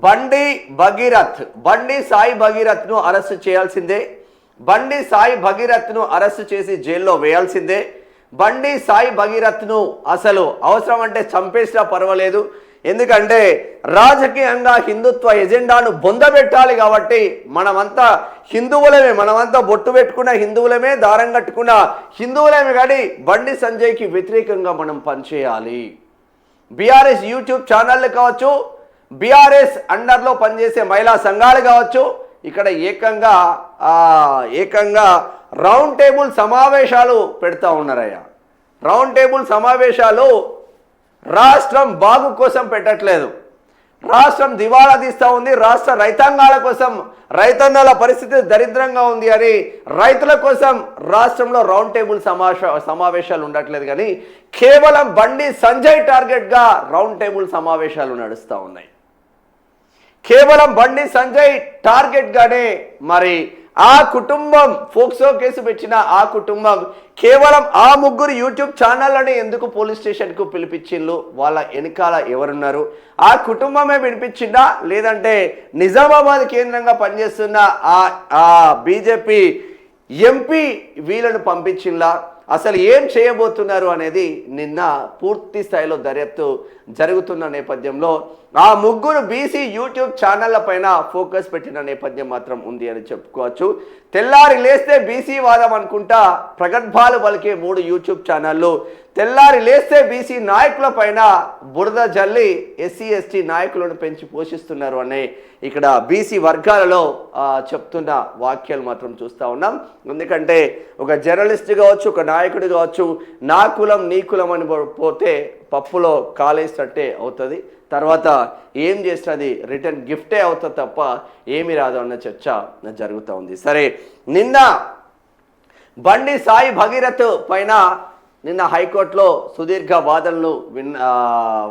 బండి సాయి భగీరథ్ను అరెస్ట్ చేయాల్సిందే. బండి సాయి భగీరథ్ను అరెస్ట్ చేసి జైల్లో వేయాల్సిందే. బండి సాయి భగీరథ్ను అసలు అవసరం అంటే చంపేసినా పర్వాలేదు, ఎందుకంటే రాజకీయంగా హిందుత్వ ఎజెండాను బొందబెట్టాలి కాబట్టి మనమంతా హిందువులమే, మనమంతా బొట్టు పెట్టుకున్న హిందువులమే, దారం కట్టుకున్న హిందువులమే, కానీ బండి సంజయ్కి వ్యతిరేకంగా మనం పనిచేయాలి. బీఆర్ఎస్ యూట్యూబ్ ఛానళ్ళు కావచ్చు, బీఆర్ఎస్ అండర్లో పనిచేసే మహిళా సంఘాలు కావచ్చు, ఇక్కడ ఏకంగా రౌండ్ టేబుల్ సమావేశాలు పెడతా ఉన్నారయ్యా. రౌండ్ టేబుల్ సమావేశాలు రాష్ట్రం బాగు కోసం పెట్టట్లేదు, రాష్ట్రం దివాళా తీస్తూ ఉంది, రాష్ట్ర రైతాంగాల కోసం, రైతన్నల పరిస్థితి దరిద్రంగా ఉంది అని రైతుల కోసం రాష్ట్రంలో రౌండ్ టేబుల్ సమావేశాలు ఉండట్లేదు, కానీ కేవలం బండి సంజయ్ టార్గెట్గా రౌండ్ టేబుల్ సమావేశాలు నడుస్తూ ఉన్నాయి. కేవలం బండి సంజయ్ టార్గెట్గానే మరి ఆ కుటుంబం ఫోక్సో కేసు పెట్టిన ఆ కుటుంబం కేవలం ఆ ముగ్గురు యూట్యూబ్ ఛానళ్ళని ఎందుకు పోలీస్ స్టేషన్కు పిలిపించిండ్రు, వాళ్ళ వెనకాల ఎవరున్నారు, ఆ కుటుంబమే వినిపించిందా లేదంటే నిజామాబాద్ కేంద్రంగా పనిచేస్తున్న ఆ బీజేపీ ఎంపీ వీళ్ళను పంపించిందా, అసలు ఏం చేయబోతున్నారు అనేది నిన్న పూర్తి స్థాయిలో దర్యాప్తు జరుగుతున్న నేపథ్యంలో ఆ ముగ్గురు బీసీ యూట్యూబ్ ఛానళ్ల పైన ఫోకస్ పెట్టిన నేపథ్యం మాత్రం ఉంది అని చెప్పుకోవచ్చు. తెల్లారి లేస్తే బీసీ వాదం అనుకుంటా ప్రగల్భాలు పలికే 3 యూట్యూబ్ ఛానళ్ళు తెల్లారి లేస్తే బీసీ నాయకుల పైన బురద జల్లి ఎస్సీ ఎస్టీ నాయకులను పెంచి పోషిస్తున్నారు అనే ఇక్కడ బీసీ వర్గాలలో చెప్తున్న వాక్యాలు మాత్రం చూస్తూ ఉన్నాం. ఎందుకంటే ఒక జర్నలిస్ట్ కావచ్చు, ఒక నాయకుడు కావచ్చు, నా కులం నీ కులం అని పోతే పప్పులో కాలేసినట్టే అవుతుంది, తర్వాత ఏం చేస్తుంది రిటర్న్ గిఫ్టే అవుతుంది తప్ప ఏమీ రాదు అన్న చర్చ జరుగుతూ ఉంది. సరే, నిన్న బండి సాయి భగీరథ్ పైన నిన్న హైకోర్టులో సుదీర్ఘ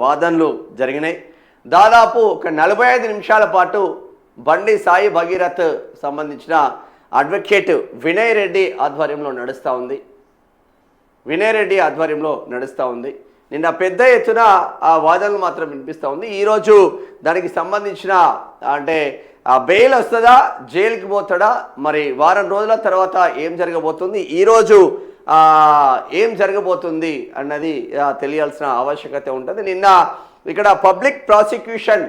వాదనలు జరిగినాయి. దాదాపు ఒక 45 నిమిషాల పాటు బండి సాయి భగీరథ్ సంబంధించిన అడ్వకేట్ వినయ్ రెడ్డి ఆధ్వర్యంలో నడుస్తూ ఉంది. నిన్న పెద్ద ఎత్తున ఆ వాదనలు మాత్రం వినిపిస్తూ ఉంది. ఈరోజు దానికి సంబంధించిన అంటే బెయిల్ వస్తుందా, జైలుకి పోతాడా, మరి వారం రోజుల తర్వాత ఏం జరగబోతుంది, ఈరోజు ఏం జరగబోతుంది అన్నది తెలియాల్సిన ఆవశ్యకత ఉంటుంది. నిన్న ఇక్కడ పబ్లిక్ ప్రాసిక్యూషన్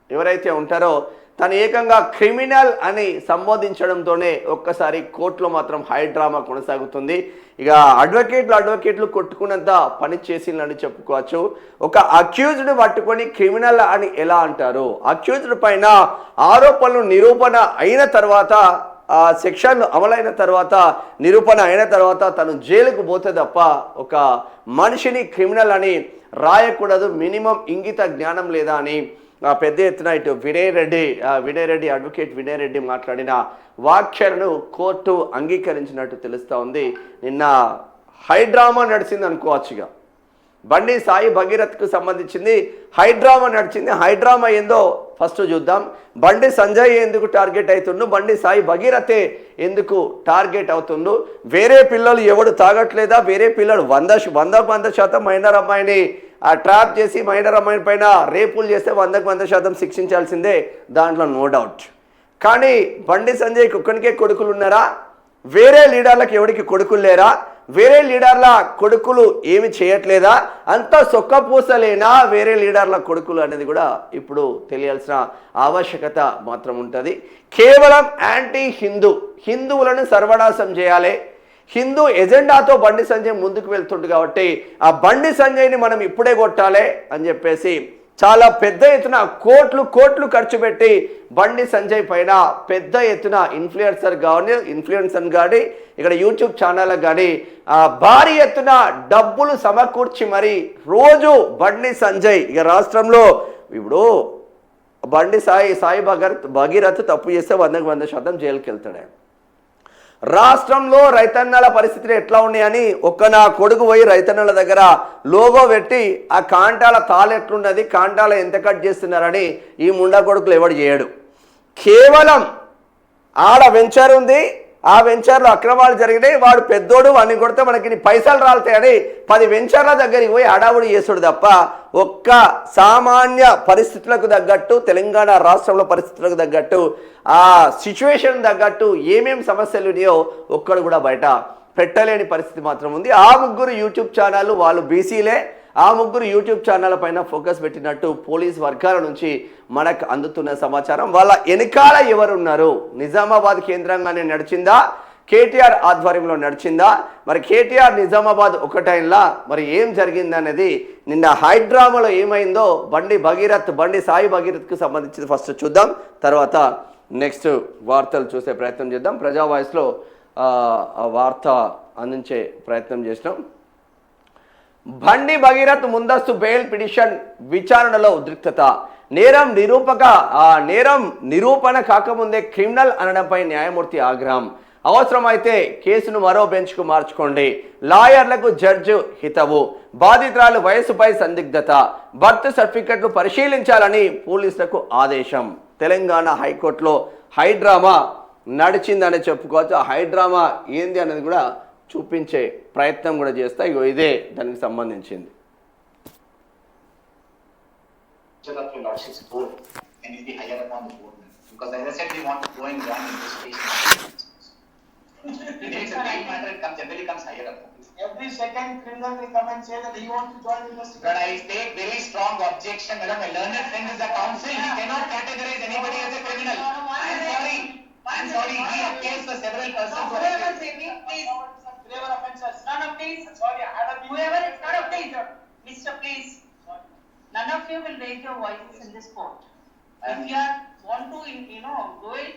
ఎవరైతే ఉంటారో తను ఏకంగా క్రిమినల్ అని సంబోధించడంతోనే ఒక్కసారి కోర్టులో మాత్రం హై డ్రామా కొనసాగుతుంది. ఇక అడ్వకేట్లు కొట్టుకున్నంత పని చేసిందని చెప్పుకోవచ్చు. ఒక అక్యూజ్డ్ పట్టుకొని క్రిమినల్ అని ఎలా అంటారు? అక్యూజ్డ్ పైన ఆరోపణలు నిరూపణ అయిన తర్వాత, సెక్షన్లు అమలైన తర్వాత, నిరూపణ అయిన తర్వాత తను జైలుకు పోతే తప్ప ఒక మనిషిని క్రిమినల్ అని రాయకూడదు, మినిమం ఇంగిత జ్ఞానం లేదా అని పెద్ద ఎత్తున ఇటు వినయ్ రెడ్డి అడ్వకేట్ వినయ్ రెడ్డి మాట్లాడిన వ్యాఖ్యలను కోర్టు అంగీకరించినట్టు తెలుస్తూ ఉంది. నిన్న హైడ్రామా నడిచింది అనుకోవచ్చుగా. బండి సాయి భగీరథ్కు సంబంధించింది హైడ్రామా నడిచింది. హైడ్రామా ఏందో ఫస్ట్ చూద్దాం. బండి సంజయ్ ఎందుకు టార్గెట్ అవుతుండు, బండి సాయి భగీరథే ఎందుకు టార్గెట్ అవుతుండు, వేరే పిల్లలు ఎవడు తాగట్లేదా, వేరే పిల్లలు 100% మైనర్ అమ్మాయిని ట్రాప్ చేసి మైనర్ అమ్మాయిని పైన రేపులు చేస్తే 100% శిక్షించాల్సిందే, దాంట్లో నో డౌట్. కానీ బండి సంజయ్కి ఒక్కనికే కొడుకులు ఉన్నారా, వేరే లీడర్లకు ఎవరికి కొడుకులు లేరా, వేరే లీడర్ల కొడుకులు ఏమి చేయట్లేదా, అంతా సొక్కపూసలేనా వేరే లీడర్ల కొడుకులు అనేది కూడా ఇప్పుడు తెలియాల్సిన ఆవశ్యకత మాత్రం ఉంటుంది. కేవలం యాంటీ హిందువులను సర్వనాశం చేయాలి, హిందూ ఎజెండాతో బండి సంజయ్ ముందుకు వెళ్తుండు కాబట్టి ఆ బండి సంజయ్ని మనం ఇప్పుడే కొట్టాలి అని చెప్పేసి చాలా పెద్ద ఎత్తున కోట్లు ఖర్చు పెట్టి బండి సంజయ్ పైన పెద్ద ఎత్తున ఇన్ఫ్లుయెన్సర్ కానీ ఇక్కడ యూట్యూబ్ ఛానళ్ళకు కానీ భారీ ఎత్తున డబ్బులు సమకూర్చి మరి రోజు బండి సంజయ్ ఇక రాష్ట్రంలో ఇప్పుడు బండి సాయి భగీరథ్ తప్పు చేస్తే 100% జైలుకి వెళ్తాడు. రాష్ట్రంలో రైతన్నల పరిస్థితులు ఎట్లా ఉన్నాయని నా కొడుకు పోయి రైతన్నల దగ్గర లోగో పెట్టి ఆ కాంటాల తాళ ఎట్లున్నది, కాంటాల ఎంత కట్ చేస్తున్నారని ఈ ముండా కొడుకులు ఎవడు చేయడు. కేవలం ఆడ వెంచర్ ఉంది, ఆ వెంచర్లో అక్రమాలు జరిగినాయి, వాడు పెద్దోడు వాడిని కొడితే మనకి పైసలు రాలుతాయని 10 వెంచర్ల దగ్గరికి పోయి హడావుడి చేసుడు తప్ప ఒక్క సామాన్య పరిస్థితులకు తగ్గట్టు, తెలంగాణ రాష్ట్రంలో పరిస్థితులకు తగ్గట్టు, ఆ సిచ్యువేషన్ తగ్గట్టు ఏమేమి సమస్యలు ఉన్నాయో ఒక్కడు కూడా బయట పెట్టలేని పరిస్థితి మాత్రం ఉంది. ఆ ముగ్గురు యూట్యూబ్ ఛానళ్ళు వాళ్ళు బీసీలే. ఆ ముగ్గురు యూట్యూబ్ ఛానళ్ళ పైన ఫోకస్ పెట్టినట్టు పోలీస్ వర్గాల నుంచి మనకు అందుతున్న సమాచారం. వాళ్ళ వెనకాల ఎవరున్నారు? నిజామాబాద్ కేంద్రంగానే నడిచిందా, కేటీఆర్ ఆధ్వర్యంలో నడిచిందా? మరి కేటీఆర్ నిజామాబాద్ ఒకటైన్లా మరి ఏం జరిగిందనేది నిన్న హైడ్రామాలో ఏమైందో బండి సాయి భగీరథ్కు సంబంధించి ఫస్ట్ చూద్దాం, తర్వాత నెక్స్ట్ వార్తలు చూసే ప్రయత్నం చేద్దాం. ప్రజా వాయిస్లో వార్త అందించే ప్రయత్నం చేసినాం. బండి భగీరథ్ ముందస్తు బెయిల్ పిటిషన్ విచారణలో ఉద్రిక్తత. నేరం నిరూపణ కాకముందే క్రిమినల్ అనడంపై న్యాయమూర్తి ఆగ్రహం. అవసరమైతే కేసును మరో బెంచ్కు మార్చుకోండి. లాయర్లకు జడ్జి హితవు. బాధితురాలు వయసుపై సందిగ్ధత. బర్త్ సర్టిఫికెట్లు పరిశీలించాలని పోలీసులకు ఆదేశం. తెలంగాణ హైకోర్టులో హైడ్రామా నడిచిందని చెప్పుకోవచ్చు. ఆ హైడ్రామా ఏంది అనేది కూడా చూపించే ప్రయత్నం కూడా చేస్తా. ఇదే దానికి సంబంధించింది. Every second criminal will come and say that he wants to join the investigation. But I take very strong objection, madam. My learned friend is the counsel. He cannot categorize anybody as a criminal. I'm sorry. He appeals for several persons. Whoever say me, please. Graver offenses. No, please. Sorry, I have been. Whoever is not a please. Mr. Please. None of you will raise your voices in this court. If you want to, do it,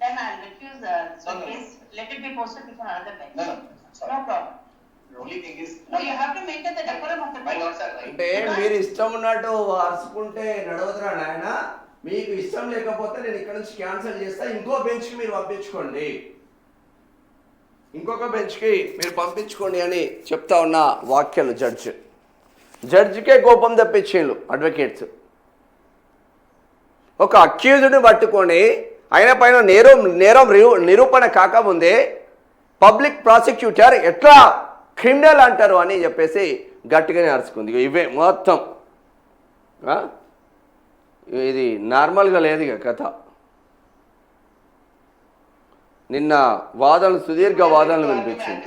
then I'll refuse the case. Let it be posted before another bench. No. Sorry. No problem. The only thing is. No, you have to maintain the decorum of the My court. lords are right. అంటే మీరు ఇష్టం ఉన్నట్టు అరుచుకుంటే నడవదురా నాయన. మీకు ఇష్టం లేకపోతే నేను ఇక్కడ నుంచి క్యాన్సిల్ చేస్తా, ఇంకో బెంచ్కి మీరు పంపించుకోండి, ఇంకొక బెంచ్కి మీరు పంపించుకోండి అని చెప్తా ఉన్న వాక్యాలు జడ్జికే కోపం తెప్పించేళ్ళు అడ్వకేట్స్. ఒక అక్యూజ్డ్ని పట్టుకొని ఆయన పైన నేరం నిరూపణ కాకముందే పబ్లిక్ ప్రాసిక్యూటర్ ఎట్లా క్రిమినల్ అంటారు అని చెప్పేసి గట్టిగానే అరుచుకుంది. ఇవే మొత్తం ఇది నార్మల్గా లేదు ఇక కథ. నిన్న వాదనలు సుదీర్ఘ వాదనలు వినిపించింది.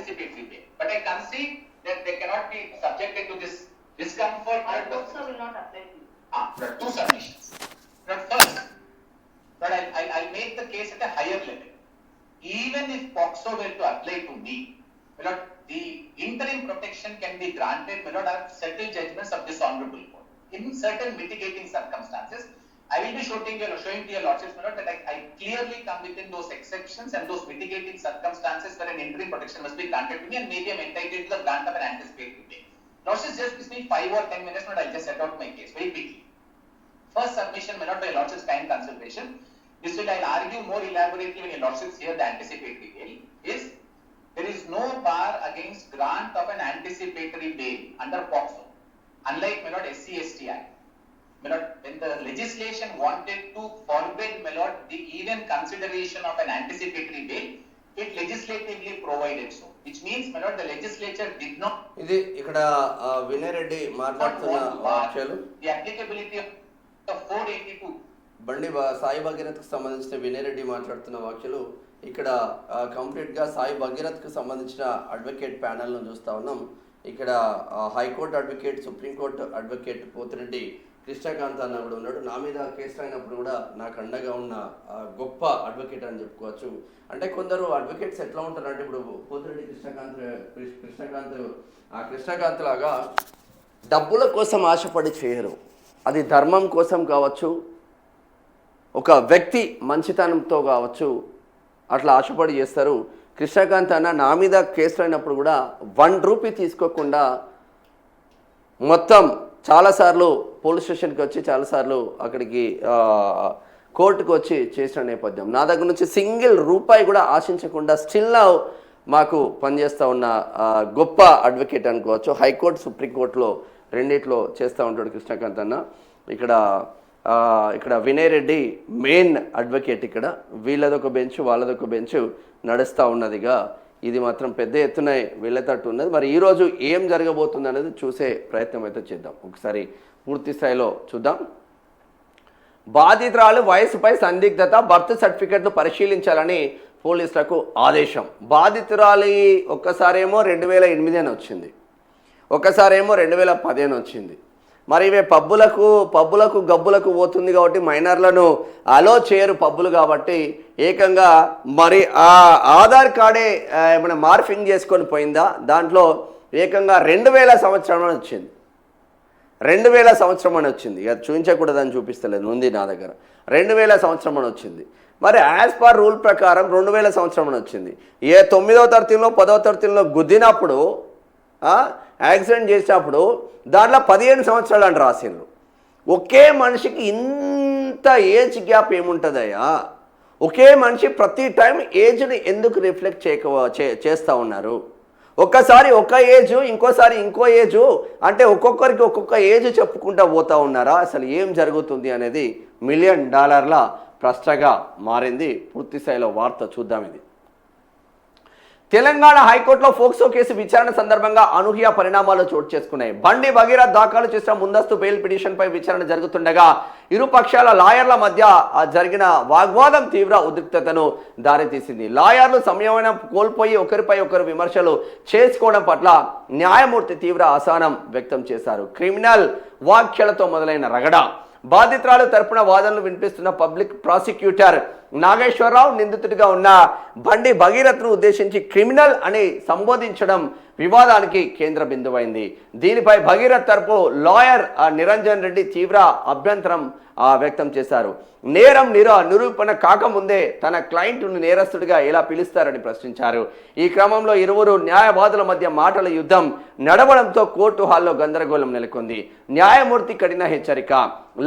But I concede that they cannot be subjected to this discomfort. I also will not apply to you. There are two submissions. First, but I'll make the case at a higher level. Even if POCSO were to apply to me, the interim protection can be granted at certain judgments of this honorable court. In certain mitigating circumstances, I will be showing to your lordships that I clearly come within those exceptions and those mitigating circumstances where an interim protection must be granted to me, and maybe I'm entitled to the grant of an anticipatory bail. Lordships, just give me 5 or 10 minutes, I'll just set out my case very quickly. First submission, by your lordships' kind consideration, this will I'll argue more elaborately when your lordships hear the anticipatory bail, is there is no bar against grant of an anticipatory bail under POCSO, unlike SC/ST Act. When the legislation wanted to forbid the even consideration of an anticipatory bail, it legislatively provided so, which means the legislature did not. ఇది ఇక్కడ వినయ్ రెడ్డి మాట్లాడుతున్న వాక్యాలు. The applicability of 482. బండి సాయి భగీరథ్కు సంబంధించిన వినయ్ రెడ్డి మాట్లాడుతున్న వాక్యాలు. ఇక్కడ కంప్లీట్గా సాయి భగీరథ్కు సంబంధించిన అడ్వకేట్ ప్యానెల్ను చూస్తూ ఉన్నాం. ఇక్కడ high court advocate, supreme court advocate Pothireddy Krishnakanth అన్న కూడా ఉన్నాడు. నా మీద కేసు అయినప్పుడు కూడా నాకు అండగా ఉన్న గొప్ప అడ్వకేట్ అని చెప్పుకోవచ్చు. అంటే కొందరు అడ్వకేట్స్ ఎట్లా ఉంటారంటే, ఇప్పుడు పోతిరెడ్డి కృష్ణకాంత్ లాగా డబ్బుల కోసం ఆశపడి చేయరు. అది ధర్మం కోసం కావచ్చు, ఒక వ్యక్తి మంచితనంతో కావచ్చు, అట్లా ఆశపడి చేస్తారు. కృష్ణకాంత్ అన్న నా మీద కేసు అయినప్పుడు కూడా 1 రూపీ తీసుకోకుండా మొత్తం చాలాసార్లు పోలీస్ స్టేషన్కి వచ్చి చాలాసార్లు అక్కడికి కోర్టుకు వచ్చి చేసిన నేపథ్యం. నా దగ్గర నుంచి సింగిల్ రూపాయి కూడా ఆశించకుండా స్టిల్ నౌ మాకు పనిచేస్తూ ఉన్న గొప్ప అడ్వకేట్ అనుకోవచ్చు. హైకోర్టు, సుప్రీంకోర్టులో రెండిట్లో చేస్తూ ఉంటాడు కృష్ణకాంత్ అన్న. ఇక్కడ ఇక్కడ వినయ్ రెడ్డి మెయిన్ అడ్వకేట్. ఇక్కడ వీళ్ళదొక బెంచ్ వాళ్ళదొక బెంచ్ నడుస్తూ ఉన్నదిగా. ఇది మాత్రం పెద్ద ఎత్తున వెళ్ళేటట్టు ఉన్నది. మరి ఈరోజు ఏం జరగబోతుంది అనేది చూసే ప్రయత్నం అయితే చేద్దాం. ఒకసారి పూర్తి స్థాయిలో చూద్దాం. బాధితురాలు వయసుపై సందిగ్ధత, బర్త్ సర్టిఫికెట్లు పరిశీలించాలని పోలీసులకు ఆదేశం. బాధితురాలి ఒక్కసారేమో 2008 అని వచ్చింది, ఒక్కసారేమో 2015 వచ్చింది. మరి ఇవే పబ్బులకు గబ్బులకు పోతుంది కాబట్టి మైనర్లను అలో చేయరు పబ్బులు కాబట్టి ఏకంగా మరి ఆ ఆధార్ కార్డే ఏమైనా మార్ఫింగ్ చేసుకొని పోయిందా, దాంట్లో ఏకంగా 2000 సంవత్సరం అని వచ్చింది. 2000 సంవత్సరం అని వచ్చింది. ఇక చూపించకూడదని చూపిస్తలేదు, ఉంది నా దగ్గర. 2000 సంవత్సరం అని వచ్చింది. మరి యాజ్ పర్ రూల్ ప్రకారం 2000 సంవత్సరం అని వచ్చింది. ఏ 9వ తరగతిలో 10వ తరగతిలో గుద్దినప్పుడు యాక్సిడెంట్ చేసినప్పుడు దాంట్లో 15 సంవత్సరాలు అని రాసిండ్రు. ఒకే మనిషికి ఇంత ఏజ్ గ్యాప్ ఏముంటుందయ్యా? ఒకే మనిషి ప్రతి టైం ఏజ్ని ఎందుకు రిఫ్లెక్ట్ చేస్తూ ఉన్నారు? ఒక్కసారి ఒక ఏజు, ఇంకోసారి ఇంకో ఏజు అంటే ఒక్కొక్కరికి ఒక్కొక్క ఏజ్ చెప్పుకుంటూ పోతూ ఉన్నారా? అసలు ఏం జరుగుతుంది అనేది $1 మిలియన్ ప్రశ్నగా మారింది. పూర్తి స్థాయిలో వార్త చూద్దాం. ఇది తెలంగాణ హైకోర్టులో ఫోక్సో కేసు విచారణ సందర్భంగా అనూహ్య పరిణామాలు చోటు చేసుకున్నాయి. బండి భగీరథ్ దాఖలు చేసిన ముందస్తు బెయిల్ పిటిషన్పై విచారణ జరుగుతుండగా ఇరు పక్షాల లాయర్ల మధ్య జరిగిన వాగ్వాదం తీవ్ర ఉద్రిక్తతను దారితీసింది. లాయర్లు సంయమనం కోల్పోయి ఒకరిపై ఒకరు విమర్శలు చేసుకోవడం పట్ల న్యాయమూర్తి తీవ్ర అసహనం వ్యక్తం చేశారు. క్రిమినల్ వ్యాఖ్యలతో మొదలైన రగడ. బాధితురాలు తరపున వాదనలు వినిపిస్తున్న పబ్లిక్ ప్రాసిక్యూటర్ నాగేశ్వరరావు నిందితుడిగా ఉన్న బండి భగీరథ్ను ఉద్దేశించి క్రిమినల్ అని సంబోధించడం వివాదానికి కేంద్ర బిందువైంది. దీనిపై భగీరథ్ తరపు లాయర్ నిరంజన్ రెడ్డి తీవ్ర అభ్యంతరం వ్యక్తం చేశారు. నేరం నిరూపణ కాకముందే తన క్లయింట్ను నేరస్తుడిగా ఎలా పిలుస్తారని ప్రశ్నించారు. ఈ క్రమంలో ఇరువురు న్యాయవాదుల మధ్య మాటల యుద్ధం నడవడంతో కోర్టు హాల్లో గందరగోళం నెలకొంది. న్యాయమూర్తి కఠిన హెచ్చరిక.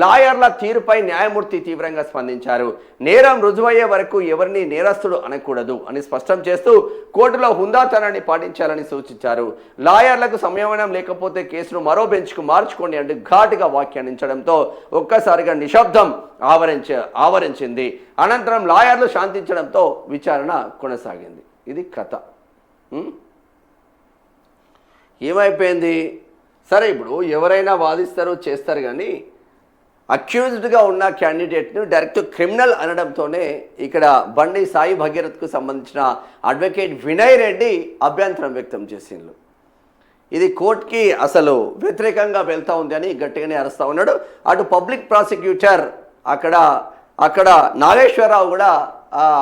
లాయర్ల తీరుపై న్యాయమూర్తి తీవ్రంగా స్పందించారు. నేరం రుజువయ్యే వరకు ఎవరిని నేరస్తుడు అనకూడదు అని స్పష్టం చేస్తూ కోర్టులో హుందాతనాన్ని పాటించాలని సూచించారు. లాయర్లకు సంయమనం లేకపోతే కేసును మరో బెంచ్కు మార్చుకోండి అంటూ ఘాటుగా వ్యాఖ్యానించడంతో ఒక్కసారిగా నిశ్శబ్దం ఆవరించింది. అనంతరం లాయర్లు శాంతించడంతో విచారణ కొనసాగింది. ఇది కథ. ఏమైపోయింది? సరే, ఇప్పుడు ఎవరైనా వాదిస్తారు చేస్తారు, కానీ అక్యూజ్డ్గా ఉన్న క్యాండిడేట్ను డైరెక్ట్ క్రిమినల్ అనడంతోనే ఇక్కడ బండి సాయి భగీరథ్కు సంబంధించిన అడ్వకేట్ వినయ్ రెడ్డి అభ్యంతరం వ్యక్తం చేసిండ్రు. ఇది కోర్టుకి అసలు వ్యతిరేకంగా వెళ్తూ ఉంది అని గట్టిగానే అరుస్తూ ఉన్నాడు. అటు పబ్లిక్ ప్రాసిక్యూటర్ అక్కడ నాగేశ్వరరావు కూడా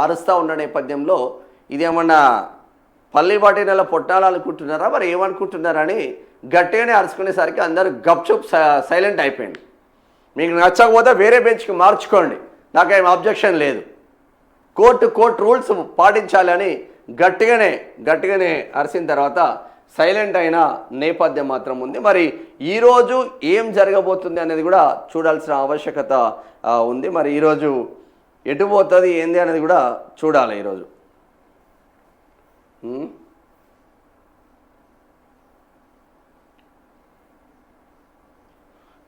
అరుస్తూ ఉన్న నేపథ్యంలో ఇదేమన్నా పల్లి బాటినల పొట్టాలనుకుంటున్నారా, మరి ఏమనుకుంటున్నారని గట్టిగానే అరుచుకునేసరికి అందరూ గప్చుప్ సైలెంట్ అయిపోయింది. మీకు నచ్చకపోతే వేరే బెంచ్కి మార్చుకోండి, నాకేం అబ్జెక్షన్ లేదు, కోర్టు రూల్స్ పాటించాలని గట్టిగానే అరిసిన తర్వాత సైలెంట్ అయిన నేపథ్యం మాత్రం ఉంది. మరి ఈరోజు ఏం జరగబోతుంది అనేది కూడా చూడాల్సిన ఆవశ్యకత ఉంది. మరి ఈరోజు ఎటు పోతుంది ఏంది అనేది కూడా చూడాలి ఈరోజు.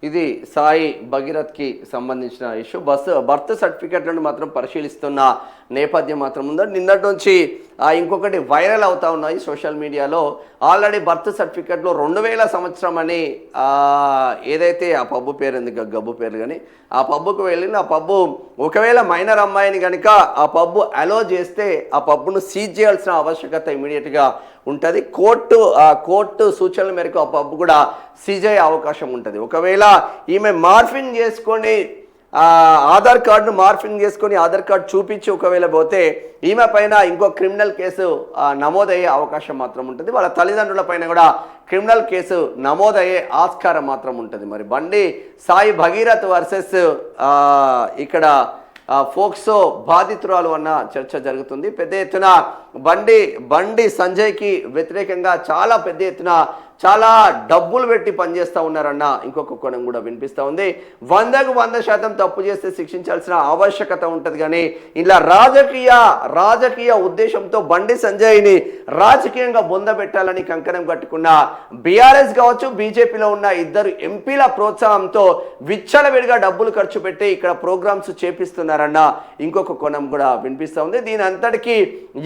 ఇది సాయి భగీరథ్కి సంబంధించిన ఇష్యూ. బర్త్ సర్టిఫికెట్లను మాత్రం పరిశీలిస్తున్న నేపథ్యం మాత్రం ఉందో. నిన్నటి నుంచి ఇంకొకటి వైరల్ అవుతా ఉన్నాయి సోషల్ మీడియాలో. ఆల్రెడీ బర్త్ సర్టిఫికెట్లో 2000 సంవత్సరం అని ఏదైతే ఆ పబ్బు పేరు ఎందుకు గబ్బు పేరు కానీ ఆ పబ్బుకు వెళ్ళిన ఆ పబ్బు ఒకవేళ మైనర్ అమ్మాయిని కనుక ఆ పబ్బు అలో చేస్తే ఆ పబ్బును సీజ్ చేయాల్సిన ఆవశ్యకత ఇమీడియట్గా ఉంటుంది. కోర్టు సూచనల మేరకు ఆ పబ్బు కూడా సీజ్ అయ్యే అవకాశం ఉంటుంది. ఒకవేళ ఈమె మార్ఫింగ్ చేసుకొని ఆధార్ కార్డును మార్ఫింగ్ చేసుకొని ఆధార్ కార్డు చూపించి ఒకవేళ పోతే ఈమె పైన ఇంకో క్రిమినల్ కేసు నమోదయ్యే అవకాశం మాత్రం ఉంటుంది. వాళ్ళ తల్లిదండ్రుల పైన కూడా క్రిమినల్ కేసు నమోదయ్యే ఆస్కారం మాత్రం ఉంటుంది. మరి బండి సాయి భగీరథ్ వర్సెస్ ఇక్కడ ఫోక్సో బాధితురాలు అన్న చర్చ జరుగుతుంది. పెద్ద ఎత్తున బండి సంజయ్కి వ్యతిరేకంగా చాలా పెద్ద ఎత్తున చాలా డబ్బులు పెట్టి పనిచేస్తూ ఉన్నారన్న ఇంకొక కోణం కూడా వినిపిస్తూ ఉంది. 100% తప్పు చేస్తే శిక్షించాల్సిన ఆవశ్యకత ఉంటుంది. కానీ ఇలా రాజకీయ ఉద్దేశంతో బండి సంజయ్ని రాజకీయంగా బొందబెట్టాలని కంకణం కట్టుకున్న బీఆర్ఎస్ కావచ్చు, బీజేపీలో ఉన్న ఇద్దరు ఎంపీల ప్రోత్సాహంతో విచ్చలవిడిగా డబ్బులు ఖర్చు పెట్టి ఇక్కడ ప్రోగ్రామ్స్ చేపిస్తున్నారన్న ఇంకొక కోణం కూడా వినిపిస్తూ ఉంది. దీని అంతటికీ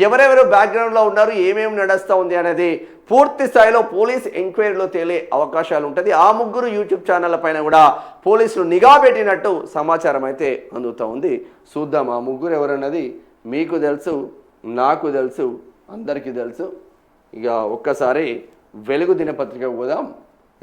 ఎవరెవరు బ్యాక్గ్రౌండ్లో ఉన్నారు, ఏమేమి నడుస్తూ ఉంది అనేది పూర్తి స్థాయిలో పోలీస్ ఎంక్వైరీలో తేలే అవకాశాలు ఉంటుంది. ఆ ముగ్గురు యూట్యూబ్ ఛానళ్ళ పైన కూడా పోలీసులు నిఘా పెట్టినట్టు సమాచారం అయితే అందుతూ ఉంది. చూద్దాం ఆ ముగ్గురు ఎవరన్నది. మీకు తెలుసు, నాకు తెలుసు, అందరికీ తెలుసు. ఇక ఒక్కసారి వెలుగు దినపత్రికకు పోదాం.